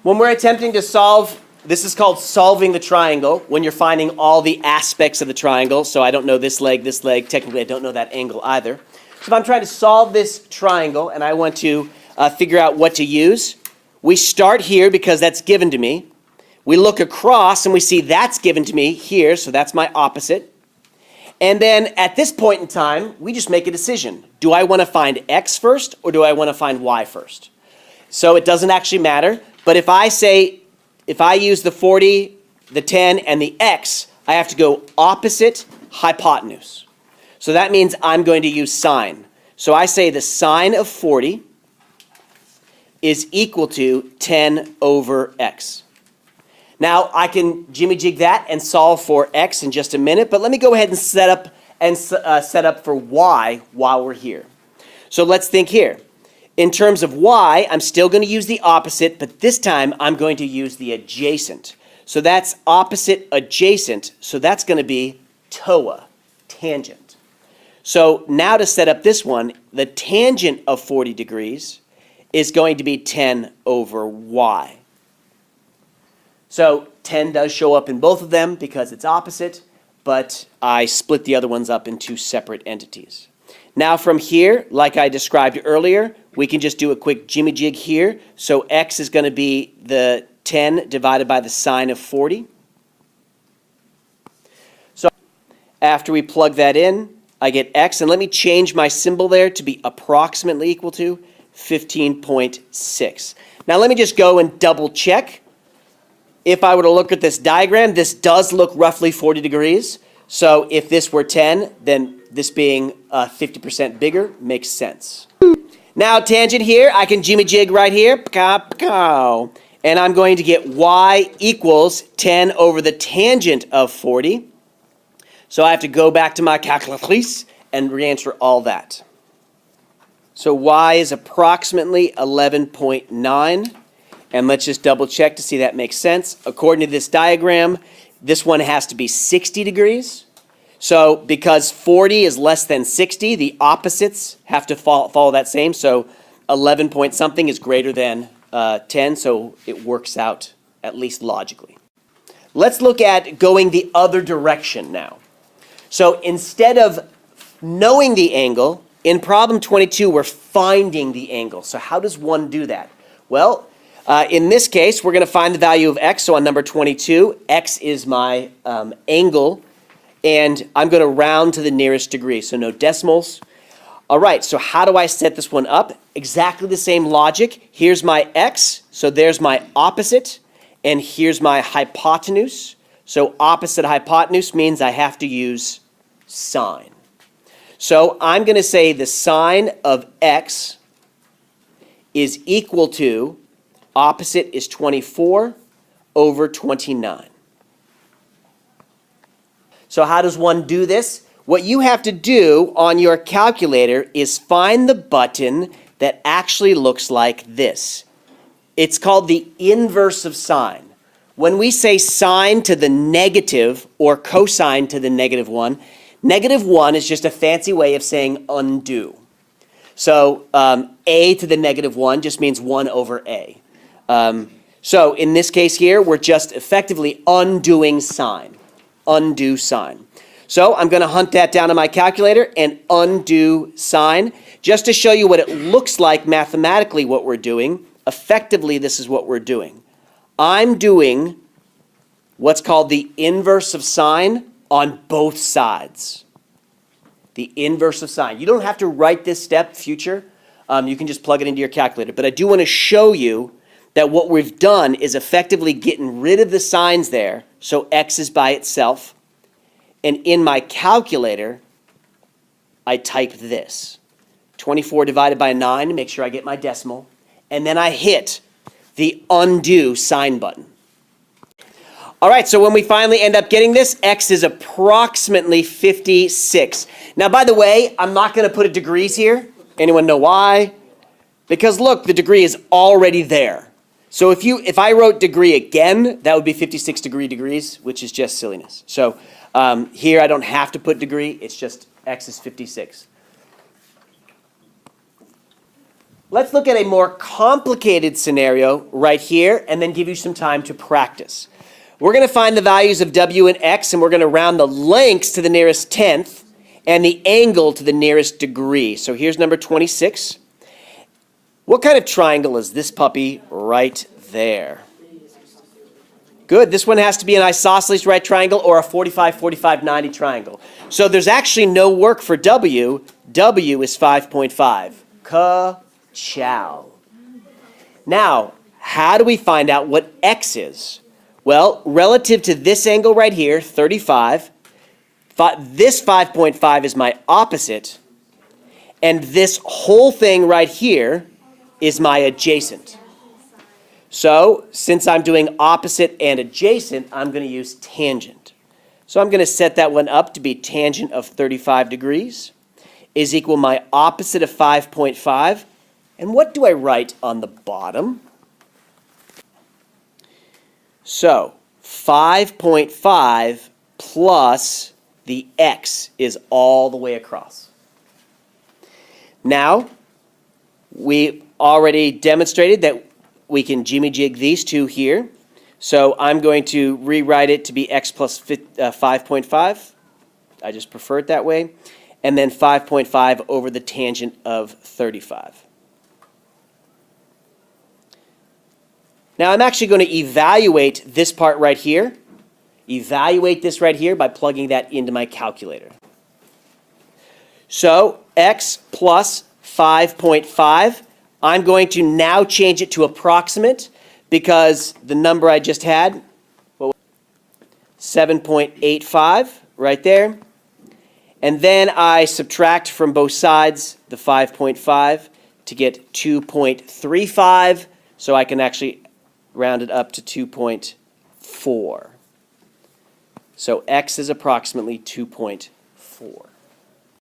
When we're attempting to solve, this is called solving the triangle, when you're finding all the aspects of the triangle. So I don't know this leg, technically I don't know that angle either. So if I'm trying to solve this triangle and I want to figure out what to use, we start here because that's given to me. We look across and we see that's given to me here, so that's my opposite. And then at this point in time, we just make a decision. Do I want to find x first or do I want to find y first? So it doesn't actually matter. But if I use the 40, the 10, and the x, I have to go opposite hypotenuse. So that means I'm going to use sine. So I say the sine of 40 is equal to 10 over x. Now I can jimmy jig that and solve for x in just a minute, but let me go ahead and set up for y while we're here. So let's think here. In terms of y, I'm still going to use the opposite, but this time I'm going to use the adjacent. So that's opposite adjacent, so that's going to be TOA, tangent. So now to set up this one, the tangent of 40 degrees is going to be 10 over y. So 10 does show up in both of them because it's opposite, but I split the other ones up into separate entities. Now from here, like I described earlier, we can just do a quick jimmy jig here. So x is going to be the 10 divided by the sine of 40. So after we plug that in, I get x, and let me change my symbol there to be approximately equal to 15.6. Now let me just go and double check. If I were to look at this diagram, this does look roughly 40 degrees. So if this were 10, then this being 50% bigger makes sense. Now tangent here, I can jimmy jig right here. And I'm going to get y equals 10 over the tangent of 40. So I have to go back to my calculatrice and re-answer all that. So y is approximately 11.9. And let's just double check to see that makes sense. According to this diagram, this one has to be 60 degrees. So because 40 is less than 60, the opposites have to follow that same. So 11 point something is greater than 10, so it works out at least logically. Let's look at going the other direction now. So instead of knowing the angle, in problem 22, we're finding the angle. So how does one do that? Well, in this case, we're going to find the value of x. So on number 22, x is my angle, and I'm going to round to the nearest degree, so no decimals. All right, so how do I set this one up? Exactly the same logic. Here's my x, so there's my opposite, and here's my hypotenuse. So opposite hypotenuse means I have to use sine. So I'm going to say the sine of x is equal to, opposite is 24 over 29. So how does one do this? What you have to do on your calculator is find the button that actually looks like this. It's called the inverse of sine. When we say sine to the negative or cosine to the negative 1 is just a fancy way of saying undo. So a to the negative 1 just means 1 over a. So in this case here, we're just effectively undoing sine. Undo sine. So I'm going to hunt that down on my calculator and undo sine. Just to show you what it looks like mathematically what we're doing, effectively this is what we're doing. I'm doing what's called the inverse of sine on both sides. The inverse of sine. You don't have to write this step future. You can just plug it into your calculator. But I do want to show you that what we've done is effectively getting rid of the signs there, so x is by itself. And in my calculator, I type this. 24 divided by 9 to make sure I get my decimal. And then I hit the undo sine button. All right, so when we finally end up getting this, x is approximately 56. Now, by the way, I'm not going to put a degrees here. Anyone know why? Because look, the degree is already there. So if I wrote degree again, that would be 56 degrees, which is just silliness. So here I don't have to put degree. It's just x is 56. Let's look at a more complicated scenario right here and then give you some time to practice. We're going to find the values of w and x, and we're going to round the lengths to the nearest tenth and the angle to the nearest degree. So here's number 26. What kind of triangle is this puppy right there? Good. This one has to be an isosceles right triangle or a 45, 45, 90 triangle. So there's actually no work for w. W is 5.5. Ka-chow. Now, how do we find out what x is? Well, relative to this angle right here, 35, this 5.5 is my opposite, and this whole thing right here is my adjacent. So, since I'm doing opposite and adjacent, I'm going to use tangent. So I'm going to set that one up to be tangent of 35 degrees is equal my opposite of 5.5. And what do I write on the bottom? So 5.5 plus the x is all the way across. Now, we already demonstrated that we can jimmy-jig these two here. So I'm going to rewrite it to be x plus 5.5. I just prefer it that way. And then 5.5 over the tangent of 35. Now I'm actually going to evaluate this part right here. Evaluate this right here by plugging that into my calculator. So x plus 5.5. I'm going to now change it to approximate because the number I just had, 7.85 right there. And then I subtract from both sides the 5.5 to get 2.35, so I can actually round it up to 2.4. So x is approximately 2.4.